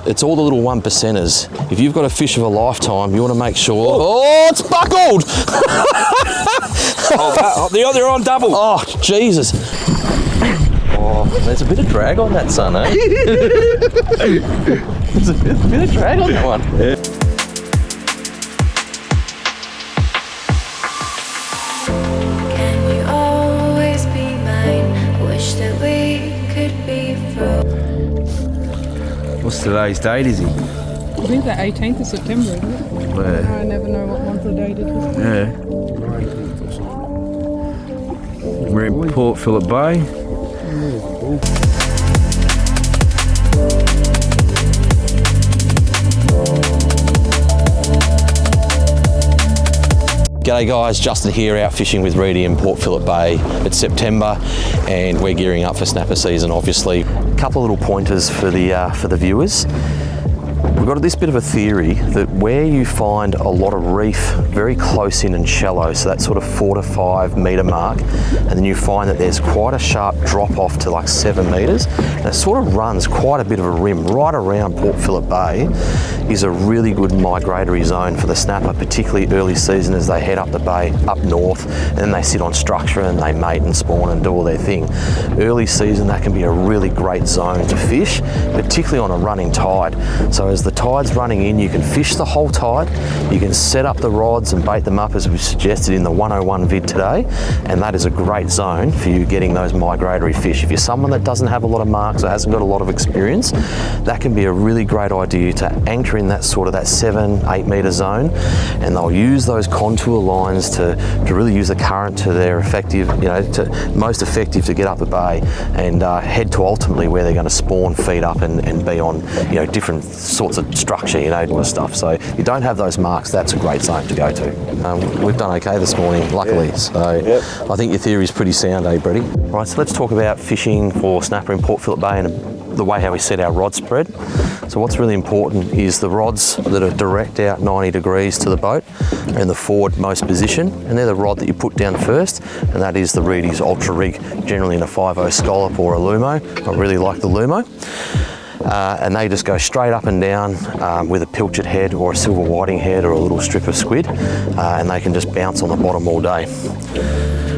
it's all the little 1%ers. If you've got a fish of a lifetime, you want to make sure. Oh, it's buckled! They're on double. Oh, Jesus. Oh, there's a bit of drag on that, son, eh? There's a bit of drag on that one. Yeah. What's today's date, is he? I think the 18th of September, isn't it? Yeah. I never know what month or date it is. Yeah. We're in Port Phillip Bay. G'day guys, Justin here, out fishing with Reedy in Port Phillip Bay. It's September and we're gearing up for snapper season, obviously. A couple of little pointers for the viewers. We've got this bit of a theory that where you find a lot of reef very close in and shallow, so that sort of 4 to 5 metre mark, and then you find that there's quite a sharp drop off to like 7 metres, and it sort of runs quite a bit of a rim right around Port Phillip Bay, is a really good migratory zone for the snapper, particularly early season as they head up the bay, up north, and then they sit on structure and they mate and spawn and do all their thing. Early season, that can be a really great zone to fish, particularly on a running tide. So as the tide's running in, you can fish the whole tide, you can set up the rods and bait them up as we suggested in the 101 vid today, and that is a great zone for you getting those migratory fish. If you're someone that doesn't have a lot of marks or hasn't got a lot of experience, that can be a really great idea to anchor in that sort of that 7-8 metre zone, and they'll use those contour lines to really use the current to their effective, to most effective to get up the bay and head to ultimately where they're going to spawn, feed up and be on, different sorts of structure, all the stuff. So if you don't have those marks, that's a great zone to go to. We've done okay this morning, luckily. Yeah. So yep. I think your theory is pretty sound, Brady? Right, so let's talk about fishing for snapper in Port Phillip Bay and the way how we set our rod spread. So what's really important is the rods that are direct out 90 degrees to the boat are in the forwardmost position, and they're the rod that you put down first, and that is the Reedy's Ultra Rig, generally in a 5/0 scallop or a Lumo. I really like the Lumo. And they just go straight up and down with a pilchard head or a silver whiting head or a little strip of squid, and they can just bounce on the bottom all day.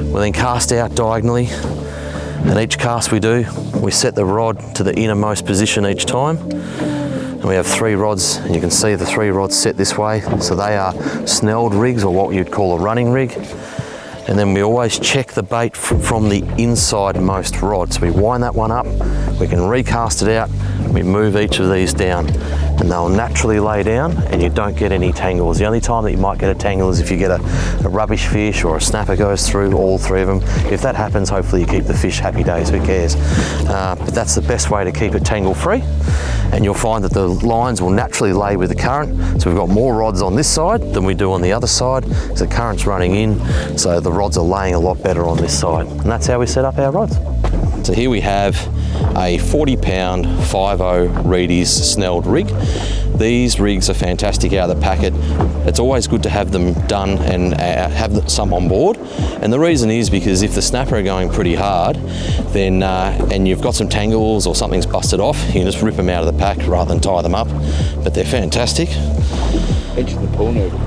We'll then cast out diagonally, and each cast we do, we set the rod to the innermost position each time. And we have 3 rods, and you can see the 3 rods set this way. So they are snelled rigs, or what you'd call a running rig. And then we always check the bait from the inside most rod. So we wind that one up, we can recast it out, we move each of these down, and they'll naturally lay down and you don't get any tangles. The only time that you might get a tangle is if you get a rubbish fish or a snapper goes through all 3 of them. If that happens, hopefully you keep the fish, happy days, who cares. But that's the best way to keep it tangle free. And you'll find that the lines will naturally lay with the current. So we've got more rods on this side than we do on the other side. So the current's running in, so the rods are laying a lot better on this side. And that's how we set up our rods. So here we have a 40-pound 5/0 Reedy's snelled rig. These rigs are fantastic out of the packet. It's always good to have them done and have some on board. And the reason is because if the snapper are going pretty hard, then and you've got some tangles or something's busted off, you can just rip them out of the pack rather than tie them up. But they're fantastic. Edge of the pool noodle.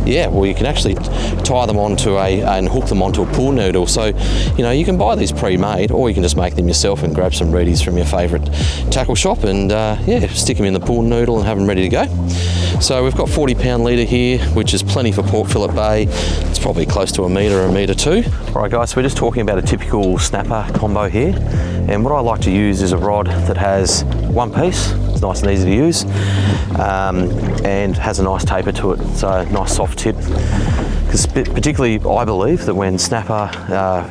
Yeah, well, you can actually tie them onto and hook them onto a pool noodle. So, you can buy these pre-made, or you can just make them yourself and grab some Reedys from your favourite tackle shop and stick them in the pool noodle and have them ready to go. So we've got 40-pound leader here, which is plenty for Port Phillip Bay. It's probably close to a metre, 1.2 metres. All right, guys, so we're just talking about a typical snapper combo here. And what I like to use is a rod that has one piece. It's nice and easy to use, and has a nice taper to it, so a nice soft tip. Because particularly, I believe that when snapper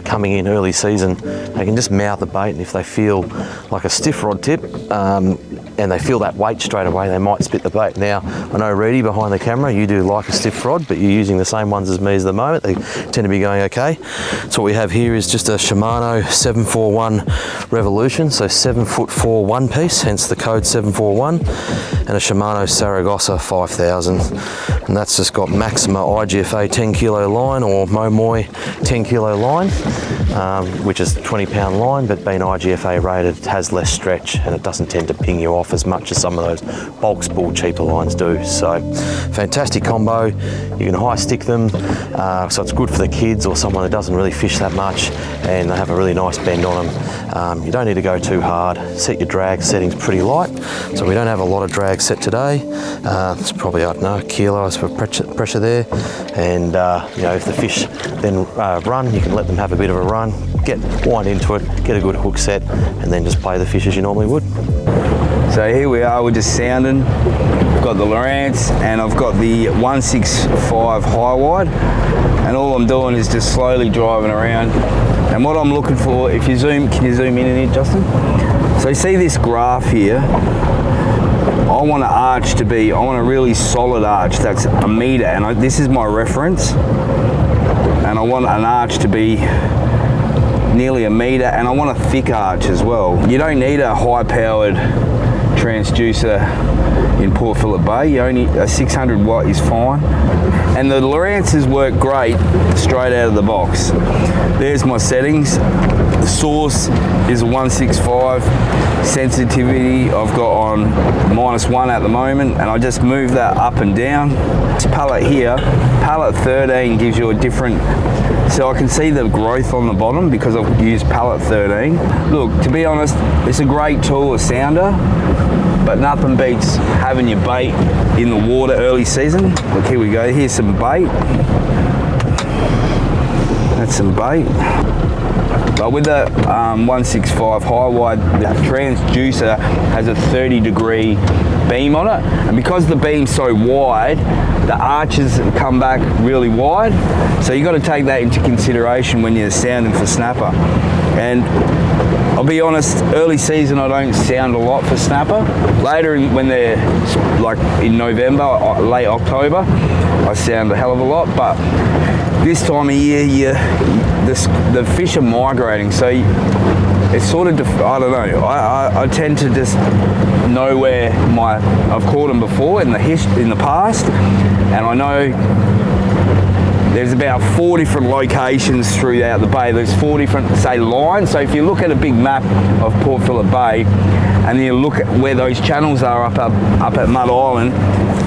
coming in early season, they can just mouth the bait, and if they feel like a stiff rod tip and they feel that weight straight away, they might spit the bait. Now, I know Reedy behind the camera, you do like a stiff rod, but you're using the same ones as me at the moment. They tend to be going okay. So what we have here is just a Shimano 741 Revolution, so 7'4" one piece, hence the code 741, and a Shimano Saragossa 5000 And that's just got Maxima IGFA 10 kilo line or Momoy 10 kilo line, which is 20-pound line, but being IGFA rated, it has less stretch and it doesn't tend to ping you off as much as some of those bulk spool cheaper lines do. So fantastic combo. You can high stick them, so it's good for the kids or someone who doesn't really fish that much, and they have a really nice bend on them. You don't need to go too hard. Set your drag settings pretty light, so we don't have a lot of drag set today. It's probably, I don't know, a kilo for pressure there, and you know, if the fish then run, you can let them have a bit of a run, wind into it, get a good hook set, and then just play the fish as you normally would. So here we are, we're just sounding. I've got the Lowrance and I've got the 165 high wide, and all I'm doing is just slowly driving around. And what I'm looking for, if you zoom, can you zoom in here, Justin? So you see this graph here? I want an arch to be, I want a really solid arch that's a metre, and this is my reference. And I want an arch to be nearly a metre, and I want a thick arch as well. You don't need a high-powered transducer in Port Phillip Bay. You only, a 600 watt is fine. And the Lowrances work great straight out of the box. There's my settings. The source is a 165. Sensitivity I've got on -1 at the moment, and I just move that up and down. This pallet here, pallet 13 gives you a different, so I can see the growth on the bottom because I've used pallet 13. Look, to be honest, it's a great tool, a sounder, but nothing beats having your bait in the water early season. Look, here we go, here's some bait. That's some bait. But with the 165 high wide, the transducer has a 30-degree beam on it, and because the beam's so wide, the arches come back really wide. So you got to take that into consideration when you're sounding for snapper. And I'll be honest, early season I don't sound a lot for snapper. Later when they're like in November, late October, I sound a hell of a lot. But this time of year, the fish are migrating, so it's sort of, I don't know, I tend to just know where I've caught them before in the past, and I know there's about 4 different locations throughout the bay. There's 4 different, say, lines. So if you look at a big map of Port Phillip Bay and you look at where those channels are up at Mud Island,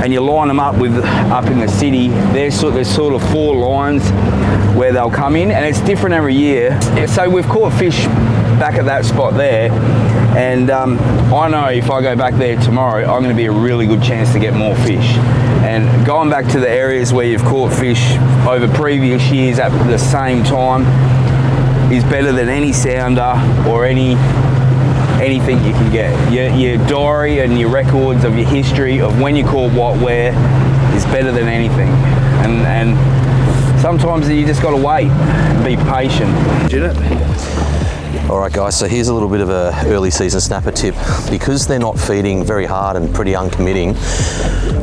and you line them up with up in the city, there's sort of 4 lines where they'll come in, and it's different every year. So we've caught fish back at that spot there, and I know if I go back there tomorrow, I'm going to be a really good chance to get more fish. And going back to the areas where you've caught fish over previous years at the same time is better than any sounder or anything you can get. Your diary and your records of your history of when you caught what where is better than anything. And sometimes you just got to wait and be patient. Did it? Alright guys, so here's a little bit of a early season snapper tip. Because they're not feeding very hard and pretty uncommitting,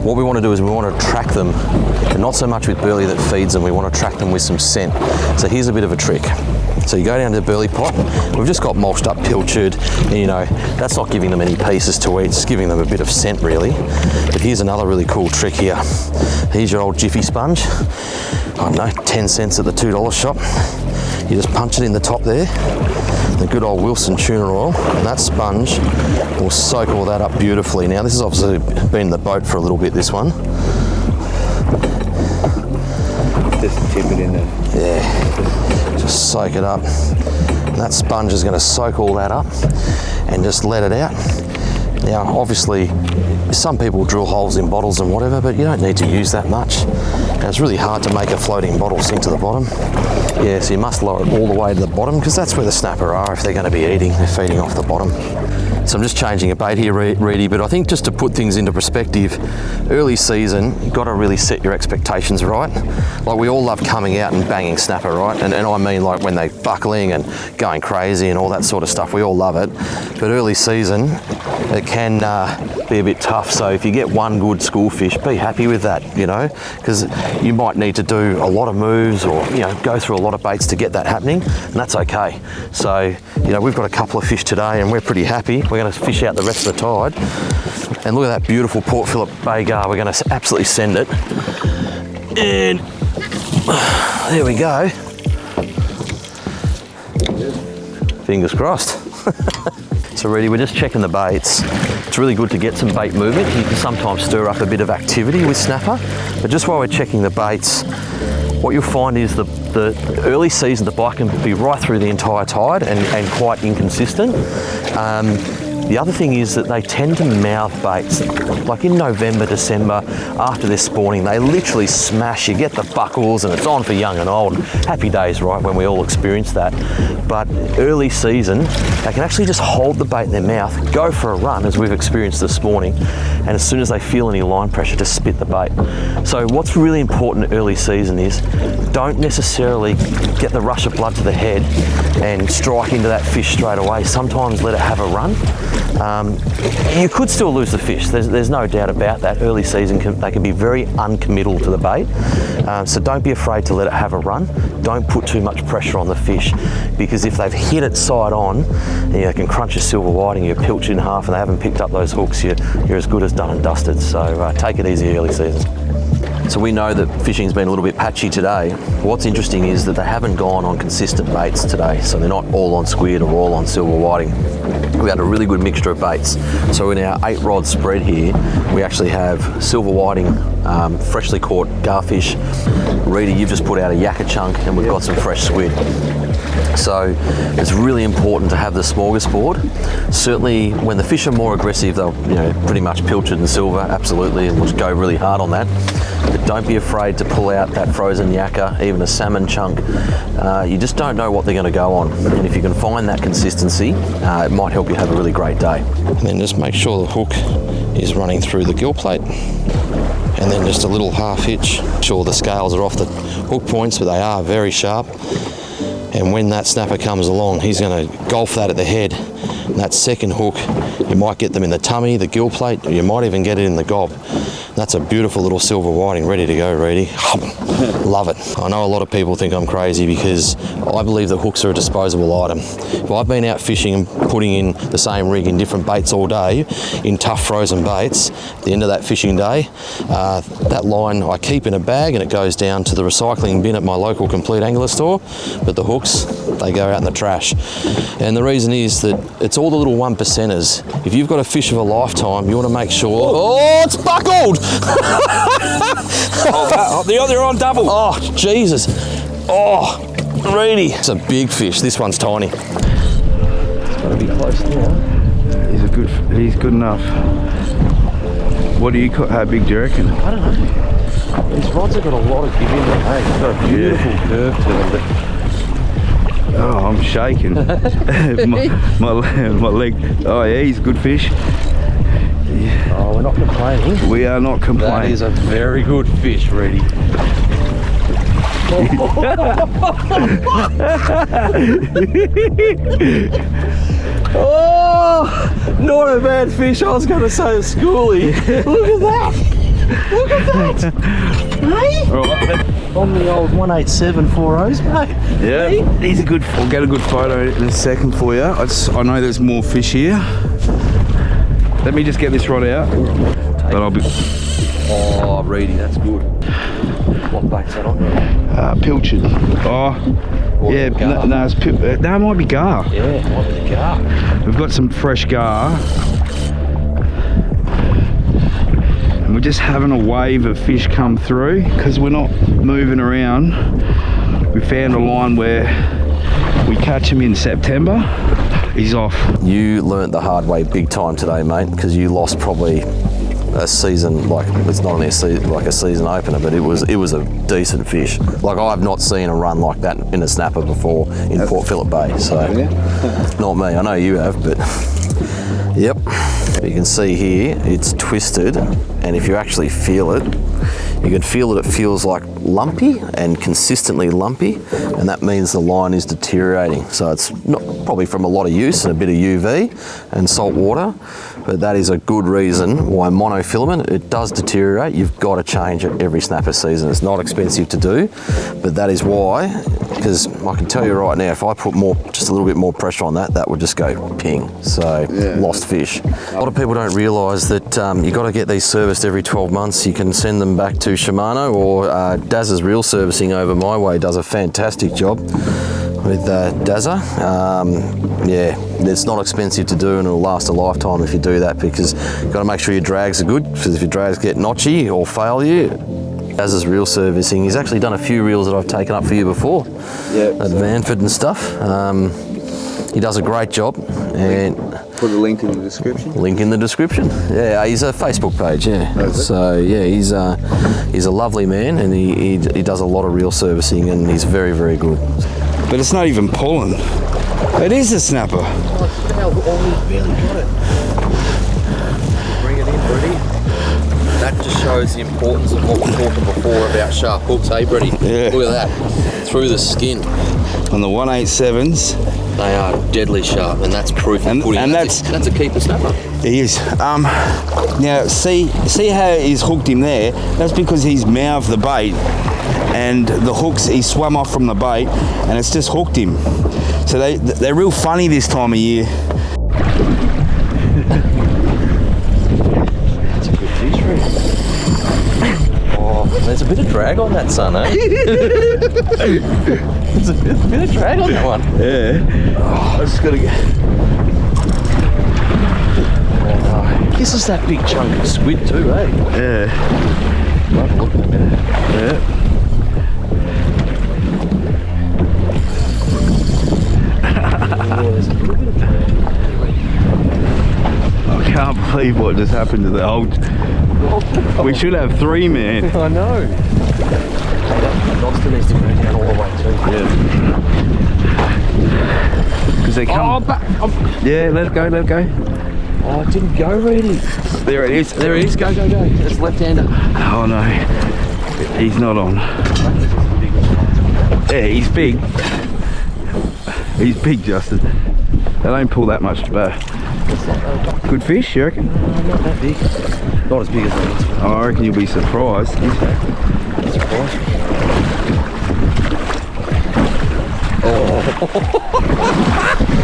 what we want to do is we want to track them, and not so much with burley that feeds them, we want to track them with some scent. So here's a bit of a trick. So you go down to the burley pot, we've just got mulched up pilchard, and you know, that's not giving them any pieces to eat, it's giving them a bit of scent really. But here's another really cool trick here. Here's your old Jiffy sponge, I don't know, 10 cents at the $2 shop. You just punch it in the top there, the good old Wilson tuna oil, and that sponge will soak all that up beautifully. Now this has obviously been in the boat for a little bit, this one. Just tip it in there. Yeah, just soak it up. And that sponge is going to soak all that up and just let it out. Now obviously some people drill holes in bottles and whatever, but you don't need to use that much. And it's really hard to make a floating bottle sink to the bottom. Yeah, so you must lower it all the way to the bottom, because that's where the snapper are if they're going to be eating. They're feeding off the bottom. So I'm just changing a bait here, Reedy, but I think just to put things into perspective, early season, you've got to really set your expectations right. Like we all love coming out and banging snapper, right? And I mean like when they're buckling and going crazy and all that sort of stuff, we all love it. But early season, it can be a bit tough. So if you get one good school fish, be happy with that, you know, because you might need to do a lot of moves or, you know, go through a lot of baits to get that happening, and that's okay. So, you know, we've got a couple of fish today and we're pretty happy. We're going to fish out the rest of the tide. And look at that beautiful Port Phillip Bay gar. We're going to absolutely send it. And there we go. Fingers crossed. So Reedy, we're just checking the baits. It's really good to get some bait movement. You can sometimes stir up a bit of activity with snapper. But just while we're checking the baits, what you'll find is the early season, the bite can be right through the entire tide and quite inconsistent. The other thing is that they tend to mouth baits. Like in November, December, after they're spawning, they literally smash. You get the buckles and it's on for young and old. Happy days, right, when we all experience that. But early season, they can actually just hold the bait in their mouth, go for a run, as we've experienced this morning, and as soon as they feel any line pressure, just spit the bait. So what's really important early season is don't necessarily get the rush of blood to the head and strike into that fish straight away. Sometimes let it have a run. You could still lose the fish, there's no doubt about that. Early season, they can be very uncommittal to the bait, so don't be afraid to let it have a run. Don't put too much pressure on the fish, because if they've hit it side on, you can crunch a silver whiting, you pilch in half and they haven't picked up those hooks, you're as good as done and dusted. So take it easy early season. So we know that fishing's been a little bit patchy today. What's interesting is that they haven't gone on consistent baits today. So they're not all on squid or all on silver whiting. We had a really good mixture of baits. So in our 8-rod spread here, we actually have silver whiting, freshly caught garfish. Reedy, you've just put out a yakka chunk, and we've got some fresh squid. So it's really important to have the smorgasbord. Certainly when the fish are more aggressive, they'll pretty much pilchard and silver, absolutely, and we'll just go really hard on that. But don't be afraid to pull out that frozen yakka, even a salmon chunk. You just don't know what they're going to go on. And if you can find that consistency, it might help you have a really great day. And then just make sure the hook is running through the gill plate. And then just a little half hitch. Sure, the scales are off the hook points, but they are very sharp. And when that snapper comes along, he's going to golf that at the head. And that second hook, you might get them in the tummy, the gill plate, or you might even get it in the gob. That's a beautiful little silver whiting ready to go, Reedy. Love it. I know a lot of people think I'm crazy because I believe that hooks are a disposable item. If I've been out fishing and putting in the same rig in different baits all day, in tough frozen baits, at the end of that fishing day, that line I keep in a bag and it goes down to the recycling bin at my local Complete Angler store, but the hooks, they go out in the trash. And the reason is that it's all the little 1%ers. If you've got a fish of a lifetime, you want to make sure... Oh, it's buckled! They're on double. Oh, Jesus. Oh, Reedy. It's a big fish. This one's tiny. It's got to be close now. He's good enough. What do you call, how big do you reckon? I don't know. These rods have got a lot of give in them. Hey, they've got a beautiful curve to them. Oh, I'm shaking. my leg. Oh yeah, he's a good fish. Yeah. Oh, we're not complaining. We are not complaining. That is a very good fish, Reedy. Oh, not a bad fish. I was going to say a schoolie. Look at that. Look at that. Hey? All right. On the old 187 4Os, mate. Yeah, hey? He's a good. We'll get a good photo in a second for you. I know there's more fish here. Let me just get this rod out. But I'll be. Oh, Reedy, that's good. What bait's that on? Pilchard. Oh, or yeah. No, it's it might be gar. Yeah, it might be the gar. We've got some fresh gar. And we're just having a wave of fish come through because we're not moving around. We found a line where we catch him in September. He's off. You learnt the hard way big time today, mate, because you lost probably a season, like it's not only a season, like a season opener, but it was a decent fish. Like I've not seen a run like that in a snapper before in Port Phillip Bay. So not me. I know you have, but yep. You can see here it's twisted, and if you actually feel it, you can feel that it feels like lumpy and consistently lumpy, and that means the line is deteriorating. So it's not probably from a lot of use and a bit of UV and salt water, but that is a good reason why monofilament, it does deteriorate. You've got to change it every snapper season. It's not expensive to do, but that is why, because I can tell you right now, if I put just a little bit more pressure on that, that would just go ping. So lost fish. A lot of people don't realise that you've got to get these serviced every 12 months. You can send them back to Shimano, or Dazza's Reel Servicing over my way does a fantastic job with Dazza. Yeah, it's not expensive to do, and it'll last a lifetime if you do that, because you've got to make sure your drags are good, because if your drags get notchy or fail you, Dazza's Reel Servicing, he's actually done a few reels that I've taken up for you before, at Manford and stuff. He does a great job, and put a link in the description. Link in the description. Yeah, he's a Facebook page. Yeah. So yeah, he's a lovely man, and he does a lot of reel servicing, and he's very, very good. But it's not even pulling. It is a snapper. Oh, he's barely got it. Bring it in, Reedy. That just shows the importance of what we were talking before about sharp hooks, hey, Reedy? Yeah. Look at that, through the skin. On the 187s. They are deadly sharp, and that's proof of pudding. And that's a keeper snapper. He is. Now, see how he's hooked him there? That's because he's mouthed the bait, and the hooks, he swam off from the bait, and it's just hooked him. So they're real funny this time of year. That's a good fish, Reedy. Oh, there's a bit of drag on that, son, eh? There's a bit of drag on that one. Yeah. Oh, I just got to get... This is that big chunk of squid too, eh? Yeah. Might have a look in a minute. Yeah. Oh, there's a little bit of... I can't believe what just happened to the old... We should have 3, man. I know. Nostra needs to go down all the way too. Yeah. Because they come... Oh, back! Yeah, let it go, let it go. Oh, it didn't go, Reedy. There it is. There it is, go, go, go. It's left-hander. Oh no, he's not on. Yeah, he's big. He's big, Justin. They don't pull that much to Good fish, you reckon? Not that big. Not as big as that. I reckon you'll be surprised. It's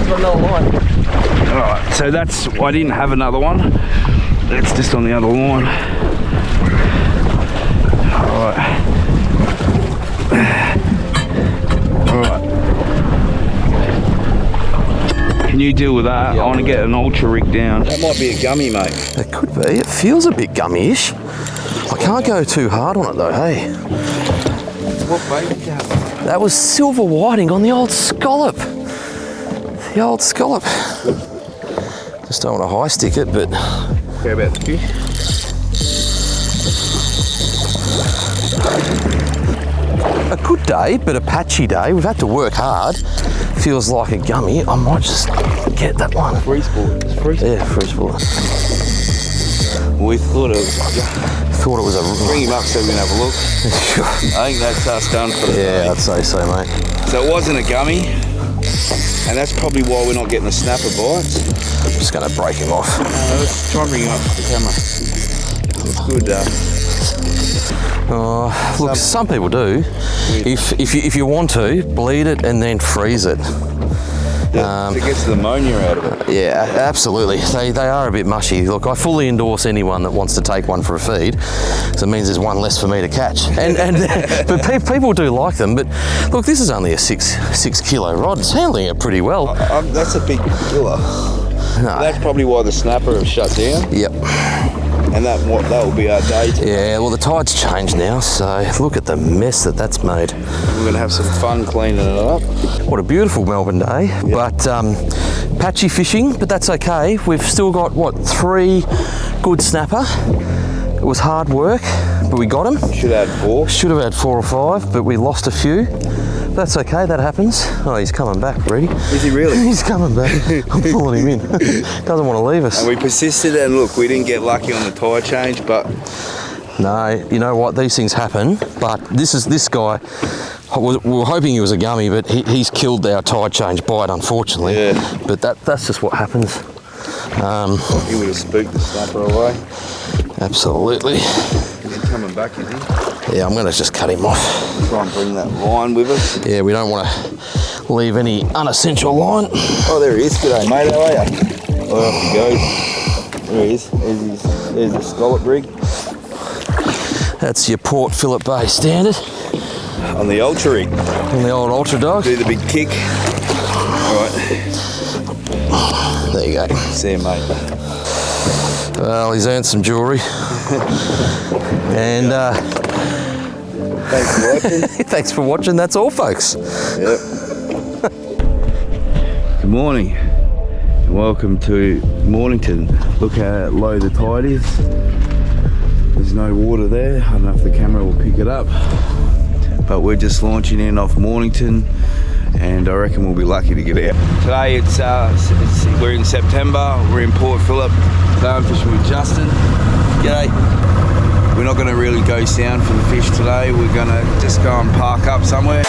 got another line. Alright, so that's, I didn't have another one. That's just on the other line. Alright. Alright. Can you deal with that? Yeah, I want to get an ultra rig down. That might be a gummy, mate. It could be. It feels a bit gummy-ish. I can't go too hard on it though, hey? What bait did you have? That was silver whiting on the old scallop. The old scallop. Just don't want to high stick it, but... Care about the fish? A good day, but a patchy day. We've had to work hard. Feels like a gummy. I might just get that one. Free sport. It's free sport. Yeah, free sport. We thought it was... Thought it was a... Bring him up so we can have a look. I think that's us done for the day. Yeah, I'd say so, mate. So it wasn't a gummy, and that's probably why we're not getting the snapper bites. I'm just going to break him off. Let's try and bring him up to the camera. It's good. Look, some people do. If you want to, bleed it and then freeze it. It gets the ammonia out of it. Yeah, absolutely. They are a bit mushy. Look, I fully endorse anyone that wants to take one for a feed. So it means there's one less for me to catch. But people do like them. But look, this is only a six kilo rod. It's handling it pretty well. That's a big killer. No. That's probably why the snapper has shut down. Yep. And that will be our day today. Yeah, well the tide's changed now, so look at the mess that's made. We're going to have some fun cleaning it up. What a beautiful Melbourne day, but patchy fishing, but that's okay. We've still got, 3 good snapper. It was hard work, but we got them. Should have had 4. Should have had 4 or 5, but we lost a few. That's okay, that happens. Oh, he's coming back, Reedy. Is he really? He's coming back. I'm pulling him in. Doesn't want to leave us. And we persisted, and look, we didn't get lucky on the tide change, but... No, you know what, these things happen, but this guy, we were hoping he was a gummy, but he's killed our tide change bite, unfortunately. Yeah. But that's just what happens. He would have spooked the snapper away. Absolutely. Is he coming back, is he? Yeah, I'm going to just cut him off. Try and bring that line with us. Yeah, we don't want to leave any unessential line. Oh, there he is. G'day, mate. How are you? Oh, off he goes. There he is. There's the scallop rig. That's your Port Phillip Bay standard. On the ultra rig. On the old Ultra Dog. Do the big kick. All right. There you go. See you, mate. Well, he's earned some jewellery. And Thanks for watching. thanks for watching. That's all, folks. Yep. Good morning. And welcome to Mornington. Look how low the tide is. There's no water there. I don't know if the camera will pick it up. But we're just launching in off Mornington, and I reckon we'll be lucky to get out. Today we're in September. We're in Port Phillip. Today I'm fishing with Justin. G'day. We're not going to really go sound for the fish today. We're going to just go and park up somewhere.